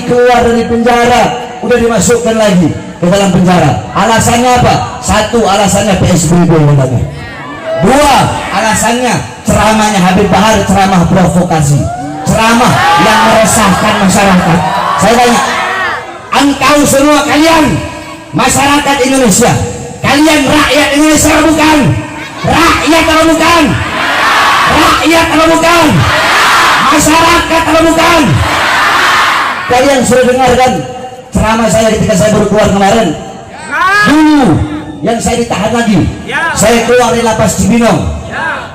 hari keluar dari penjara udah dimasukkan lagi ke dalam penjara. Alasannya apa? Satu, alasannya PSBB katanya. Dua, alasannya ceramahnya Habib Bahar, ceramah provokasi, ceramah yang meresahkan masyarakat. Saya tanya, engkau semua kalian masyarakat Indonesia, kalian rakyat Indonesia atau bukan? Rakyat atau bukan? Rakyat atau bukan? Masyarakat atau bukan? Kalian sudah dengarkan ceramah saya ketika saya baru keluar kemarin? Dulu yang saya ditahan lagi, saya keluar dari lapas Cibinong,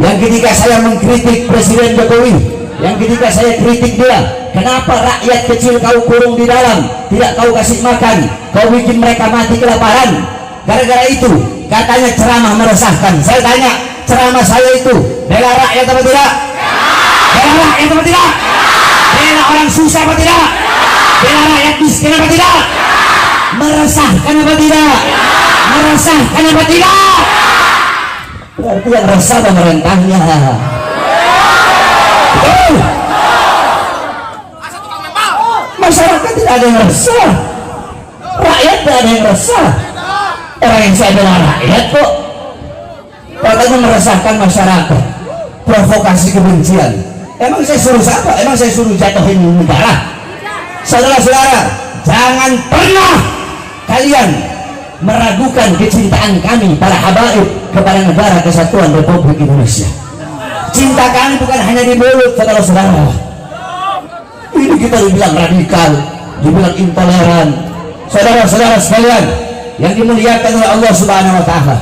yang ketika saya mengkritik Presiden Jokowi, yang ketika saya kritik dia, kenapa rakyat kecil kau kurung di dalam, tidak kau kasih makan, kau bikin mereka mati kelaparan. Gara-gara itu katanya ceramah meresahkan. Saya tanya, ceramah saya itu bela rakyat atau tidak? Bela rakyat atau tidak? Bela orang susah atau tidak? Bela rakyat miskin apa tidak? Meresahkan apa tidak? Meresahkan apa tidak? Berarti yang resah pemerintahnya. Masyarakat tidak ada yang resah, rakyat tidak ada yang resah. Orang yang saya bela rakyat kok katanya meresahkan masyarakat, provokasi kebencian. Emang saya suruh siapa? Emang saya suruh jatuhin negara? Saudara-saudara, jangan pernah kalian meragukan kecintaan kami para habaib kepada negara kesatuan Republik Indonesia. Cinta kami bukan hanya di mulut, saudara-saudara. Ini kita dibilang radikal, dibilang intoleran. Saudara-saudara sekalian yang dimuliakan oleh Allah Subhanahu wa Ta'ala,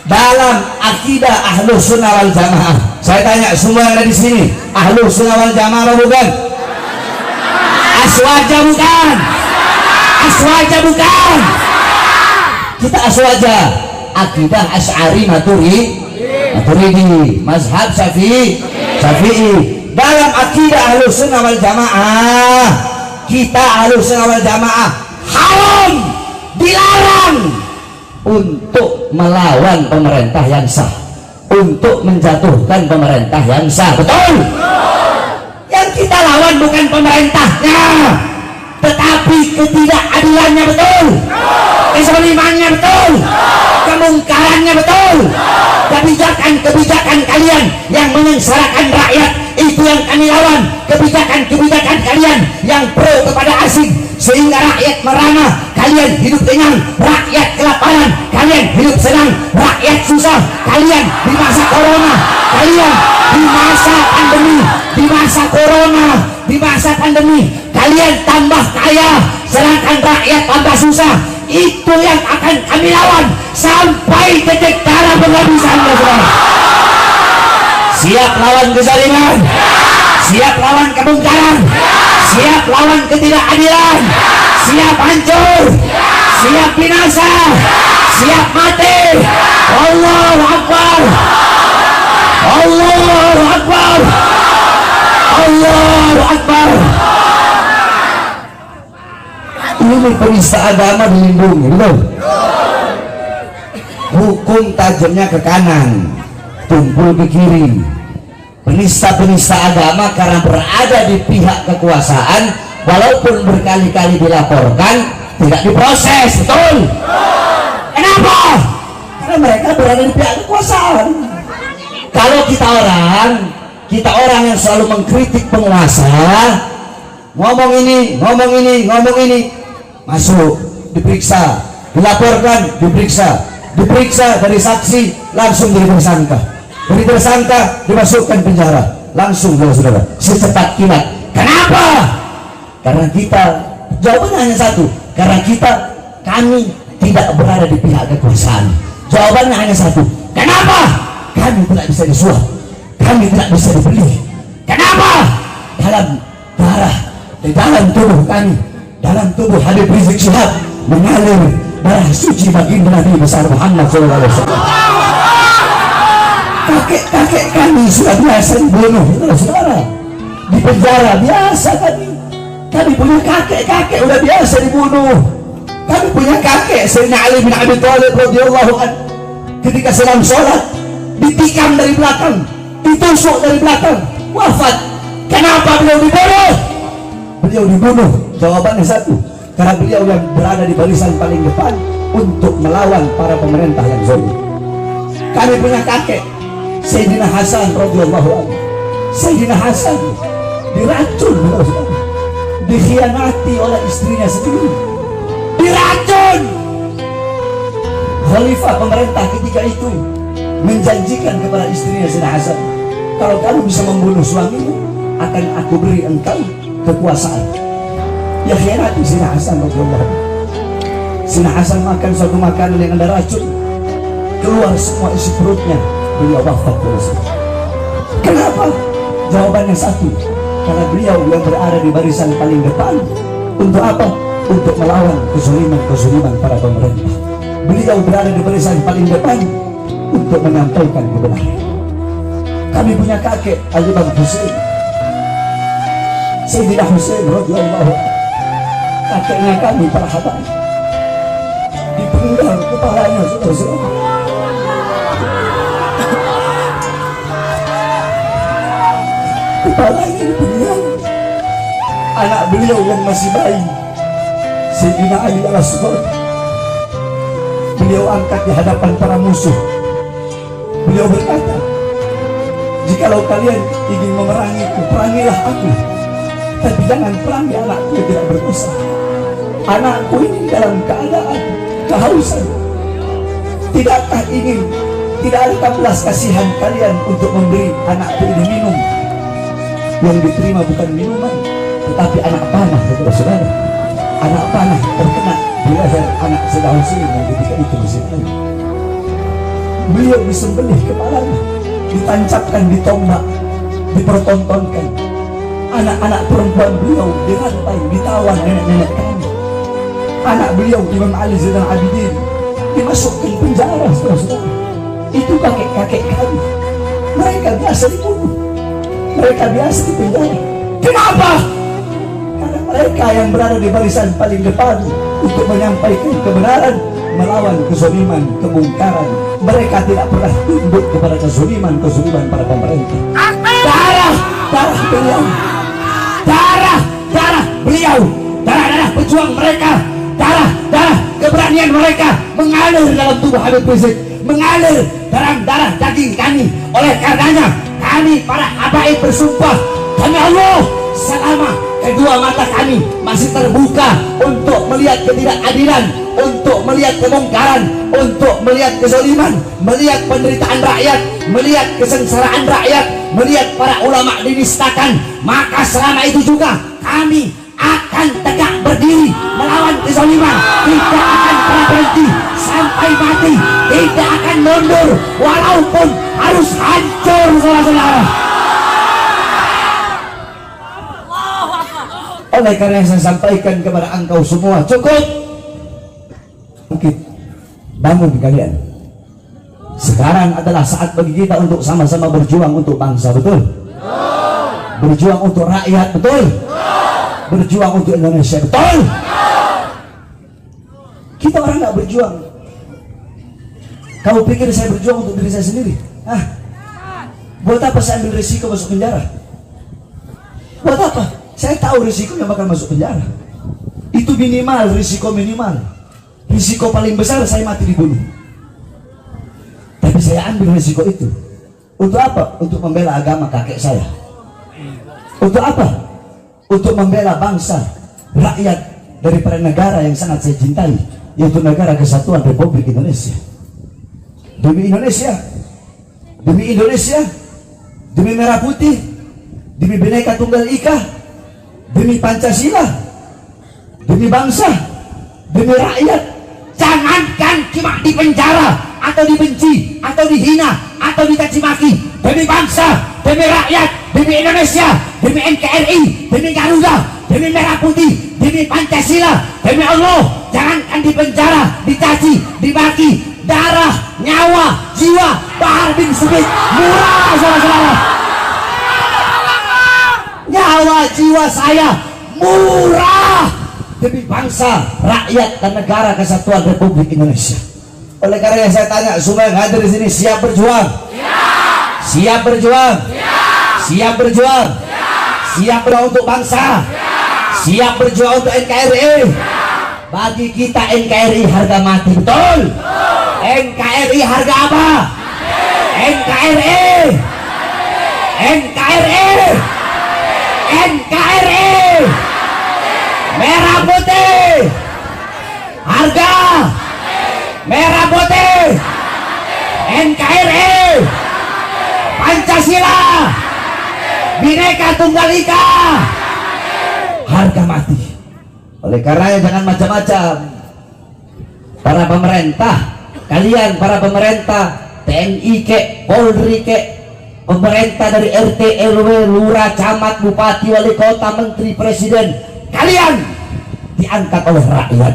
dalam akidah Ahlus Sunnah wal Jamaah, saya tanya semua yang ada di sini, Ahlus Sunnah wal Jamaah bukan? Aswaja bukan? Aswaja bukan? Kita aswaja. Akidah Asy'ari Maturidi, mazhab Syafi'i. Dalam akidah Ahlus Sunnah wal Jamaah, kita Ahlus Sunnah wal Jamaah haram, dilarang untuk melawan pemerintah yang sah, untuk menjatuhkan pemerintah yang sah. Betul? Yang kita lawan bukan pemerintahnya, tetapi ketidakadilannya. Betul? Kezalimannya. Betul? Kemungkarannya. Betul? Kebijakan-kebijakan kalian yang menyengsarakan rakyat, itu yang kami lawan. Kebijakan-kebijakan kalian yang pro kepada asing, sehingga rakyat merana, kalian hidup kenyang, rakyat kelaparan, kalian hidup senang, rakyat susah. Kalian di masa corona, kalian di masa pandemi, di masa corona, di masa pandemi, kalian tambah kaya, sedangkan rakyat tambah susah. Itu yang akan kami lawan sampai titik darah penghabisan. Siap lawan kezaliman, siap lawan kemungkaran, siap lawan ketidakadilan, siap hancur, siap binasa, siap mati. Allahu Akbar, Allahu Akbar, Allahu Akbar. Ini penista agama dilindungi, betul? Hukum tajamnya ke kanan, tumpul ke kiri. Penista-penista agama karena berada di pihak kekuasaan, walaupun berkali-kali dilaporkan, tidak diproses. Betul? Kenapa? Karena mereka berada di pihak kekuasaan. Kalau kita orang yang selalu mengkritik penguasa, ngomong ini, masuk, diperiksa, dilaporkan, diperiksa dari saksi, langsung jadi tersangka. Dari tersangka dimasukkan penjara, langsung, saudara, secepat kilat. Kenapa? Karena kita, jawabannya hanya satu, karena kami tidak berada di pihak kekuasaan. Jawabannya hanya satu, kenapa? Kami tidak bisa disuap, kami tidak bisa dibeli. Kenapa? Dalam darah, di dalam tubuh kami, dalam tubuh Habib Rizik Syihab mengalir darah suci baginda Nabi besar Muhammad SAW. Kakek-kakek kami sudah biasa dibunuh, saudara, di penjara biasa. Kami punya kakek udah biasa dibunuh. Kami punya kakek Sayyidina Ali bin Abi Thalib radhiyallahu anhu, ketika sedang sholat ditikam dari belakang, ditusuk dari belakang, wafat. Kenapa beliau dibunuh? Beliau dibunuh Jawabannya satu, karena beliau yang berada di barisan paling depan untuk melawan para pemerintah yang zalim. Kami punya kakek Sayyidina Hasan radhiyallahu anhu. Sayyidina Hasan diracun, dikhianati oleh istrinya sendiri, diracun. Khalifah pemerintah ketika itu menjanjikan kepada istrinya Sayyidina Hasan, kalau kamu bisa membunuh suamimu, akan aku beri engkau kekuasaan. Ya khianati Sayyidina Hasan radhiyallahu anhu. Sayyidina Hasan makan suatu makanan yang ada racun, keluar semua isi perutnya, beliau wafat. Kenapa? Jawabannya satu, karena beliau yang berada di barisan paling depan. Untuk apa? Untuk melawan kezaliman para pemerintah. Beliau berada di barisan paling depan untuk menyampaikan kebenaran. Kami punya kakek Al-Imam Husain, Sayyidina Husain radhiyallahu anhu. Kakeknya kami para habaib, dipenggal kepalanya, saudara-saudara. Kepalanya dipenggal. Anak beliau yang masih bayi, Sayyidina Ali al-Asghar, beliau angkat di hadapan para musuh. Beliau berkata, jikalau kalian ingin memerangiku, perangilah aku, tapi jangan perangi anakku yang tidak berdosa. Anakku ini dalam keadaan kehausan. Tidakkah ingin, tidak ada belas kasihan kalian untuk memberi anakku ini minum? Yang diterima bukan minuman, tetapi anak panah, saudara-saudara. Anak panah terkena di leher anak Sayyidina Husain yang ketika itu masih bayi. Beliau disembelih kepalanya, ditancapkan di tombak, dipertontonkan. Anak-anak perempuan beliau dirantai, ditawan nenek-nenek kami. Anak beliau Imam Ali Zainal Abidin dimasukkan penjara, saudara-saudara. Itu kakek-kakek kami. Mereka biasa dibunuh, mereka biasa dipenjara. Kenapa? Karena mereka yang berada di barisan paling depan untuk menyampaikan kebenaran, melawan kezaliman, kemungkaran. Mereka tidak pernah tunduk kepada kezaliman para pemerintah. Darah beliau, darah beliau, darah pejuang mereka, darah keberanian mereka mengalir dalam tubuh Habib Rizik, mengalir dalam darah daging kami. Oleh karenanya kami para habaib bersumpah, demi Allah, selama kedua mata kami masih terbuka untuk melihat ketidakadilan, untuk melihat kemungkaran, untuk melihat kezaliman, melihat penderitaan rakyat, melihat kesengsaraan rakyat, melihat para ulama dinistakan, maka selama itu juga kami akan tegak berdiri melawan kezaliman. Tidak akan pernah berhenti sampai mati, tidak akan mundur walaupun harus hancur, saudara-saudara. Oleh karena yang saya sampaikan kepada engkau semua, cukup. Mungkin bangun kalian. Sekarang adalah saat bagi kita untuk sama-sama berjuang untuk bangsa, betul? Berjuang untuk rakyat, betul? Berjuang untuk Indonesia, betul? Kita orang nggak berjuang. Kamu pikir saya berjuang untuk diri saya sendiri? Buat apa saya ambil risiko masuk penjara? Buat apa? Saya tahu risikonya bakal masuk penjara. Itu minimal, risiko minimal. Risiko paling besar saya mati dibunuh. Tapi saya ambil risiko itu. Untuk apa? Untuk membela agama kakek saya. Untuk apa? Untuk membela bangsa, rakyat daripada negara yang sangat saya cintai, yaitu negara kesatuan Republik Indonesia. Demi Indonesia, demi Indonesia, demi merah putih, demi Bhinneka Tunggal Ika, demi Pancasila, demi bangsa, demi rakyat. Jangankan cuma di penjara atau dibenci atau dihina atau dicaci maki, demi bangsa, demi rakyat, demi Indonesia, demi NKRI, demi Garuda, demi merah putih, demi Pancasila, demi Allah, jangankan di penjara, dicaci, dimaki, darah, nyawa, jiwa Bahar bin Smith murah, saudara-saudara. Nyawa, jiwa saya murah demi bangsa, rakyat, dan negara kesatuan Republik Indonesia. Oleh karena saya tanya semua yang hadir di sini, siap berjuang? Siap. Siap berjuang? Siap. Siap berjuang? Siap. Siap berjuang untuk bangsa? Siap. Siap berjuang untuk NKRI. Bagi kita NKRI harga mati, betul? NKRI harga apa? NKRI. NKRI. NKRI. Merah putih. Harga merah putih. NKRI. Pancasila. Bhinneka Tunggal Ika. Harga mati. Oleh karenanya jangan macam-macam. Para pemerintah, kalian para pemerintah, TNI kek, Polri kek, pemerintah dari RT, RW, lurah, camat, bupati, wali kota, menteri, presiden, kalian diangkat oleh rakyat.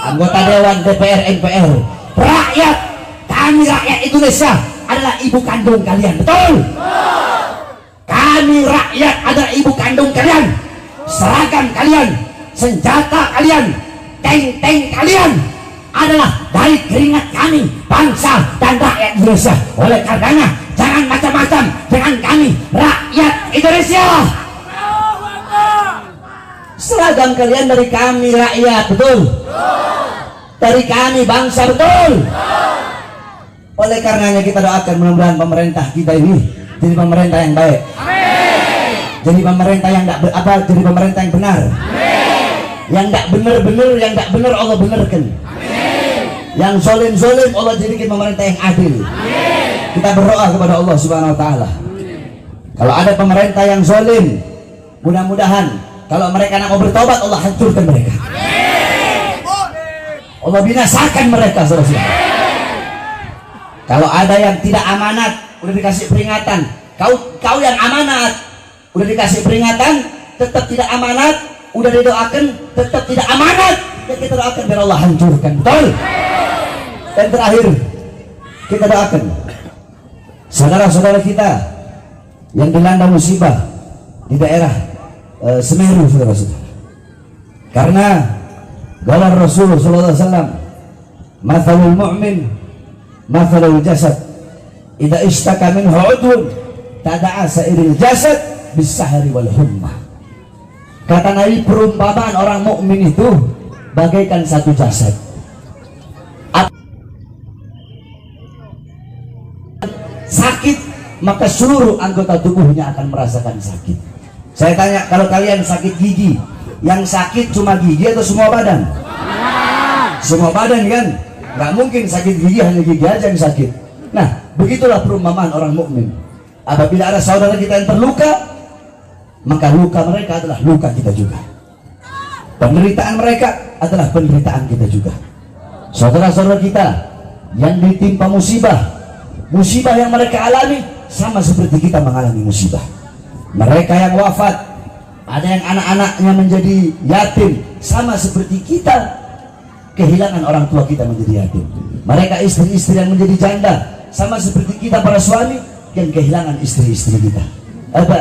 Anggota dewan, DPR, MPR, rakyat, kami rakyat Indonesia adalah ibu kandung kalian, betul? Kami rakyat adalah ibu kandung kalian. Seragam kalian, senjata kalian, tank-tank kalian adalah dari keringat kami, bangsa dan rakyat Indonesia. Oleh karenanya jangan macam-macam dengan kami rakyat Indonesia. Seragam kalian dari kami rakyat, betul? Dari kami bangsa, betul? Oleh karenanya kita doakan mudah-mudahan pemerintah kita ini jadi pemerintah yang baik. Jadi pemerintah yang jadi pemerintah yang benar. Yang tidak benar-benar, yang tidak benar Allah benarkan. Yang zolim-zolim Allah jadikan pemerintah yang adil. Kita berdoa kepada Allah Subhanahu Wa Taala. Kalau ada pemerintah yang zolim, mudah-mudahan kalau mereka nak mau bertobat Allah hancurkan mereka. Allah binasakan mereka, saudara. Kalau ada yang tidak amanat, udah dikasih peringatan. Kau yang amanat, udah dikasih peringatan, tetap tidak amanat, udah didoakan, tetap tidak amanat, ya kita doakan biar Allah hancurkan, betul? Dan terakhir kita doakan saudara-saudara kita yang dilanda musibah di daerah Semeru, saudara-saudara. Karena galar Rasulullah SAW, mathalul mu'min mathalul jasad, idza ishtaka minhu udwun tada'a sairil jasad bisahari wal humma. Kata Nabi, perumpamaan orang mukmin itu bagaikan satu jasad. Sakit, maka seluruh anggota tubuhnya akan merasakan sakit. Saya tanya, kalau kalian sakit gigi, yang sakit cuma gigi atau semua badan? Semua badan kan? Nggak mungkin sakit gigi hanya gigi aja yang sakit. Nah, begitulah perumpamaan orang mukmin. Apabila ada saudara kita yang terluka, maka luka mereka adalah luka kita juga. Penderitaan mereka adalah penderitaan kita juga. Saudara-saudara kita yang ditimpa musibah, musibah yang mereka alami sama seperti kita mengalami musibah. Mereka yang wafat, ada yang anak-anaknya menjadi yatim, sama seperti kita kehilangan orang tua kita menjadi yatim. Mereka istri-istri yang menjadi janda, sama seperti kita para suami yang kehilangan istri-istri kita.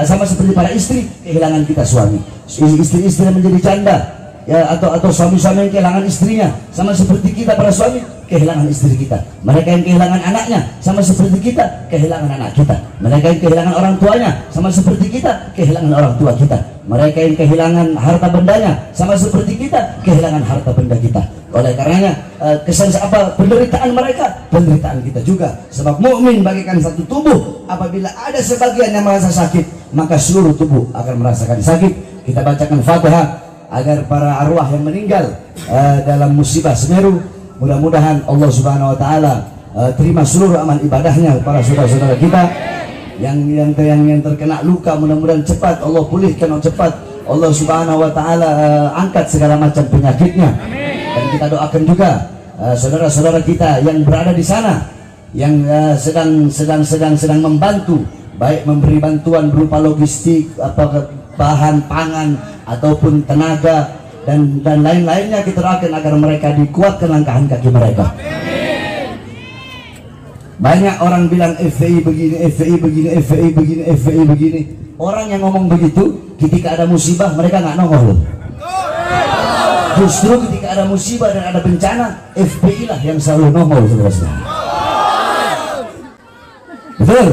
Sama seperti para istri kehilangan kita suami. Istri-istri yang menjadi janda, ya, atau suami-suami yang kehilangan istrinya, sama seperti kita para suami kehilangan istri kita. Mereka yang kehilangan anaknya, sama seperti kita kehilangan anak kita. Mereka yang kehilangan orang tuanya, sama seperti kita kehilangan orang tua kita. Mereka yang kehilangan harta bendanya, sama seperti kita kehilangan harta benda kita. Oleh karenanya penderitaan mereka, penderitaan kita juga. Sebab mukmin bagaikan satu tubuh. Apabila ada sebagian yang merasa sakit, maka seluruh tubuh akan merasakan sakit. Kita bacakan Fatihah agar para arwah yang meninggal dalam musibah Semeru, mudah-mudahan Allah Subhanahu Wa Taala terima seluruh amal ibadahnya para saudara-saudara kita yang terkena luka. Mudah-mudahan cepat Allah pulihkan, cepat Allah Subhanahu Wa Taala angkat segala macam penyakitnya. Dan kita doakan juga saudara-saudara kita yang berada di sana, yang sedang membantu, baik memberi bantuan berupa logistik, bahan pangan ataupun tenaga dan lain-lainnya. Kita doakan agar mereka dikuatkan langkah kaki mereka. Banyak orang bilang FPI begini, FPI begini, FPI begini, FPI begini. Orang yang ngomong begitu ketika ada musibah mereka nggak nongol. Justru ketika ada musibah dan ada bencana, FPI lah yang selalu nongol, saudara-saudara. Betul?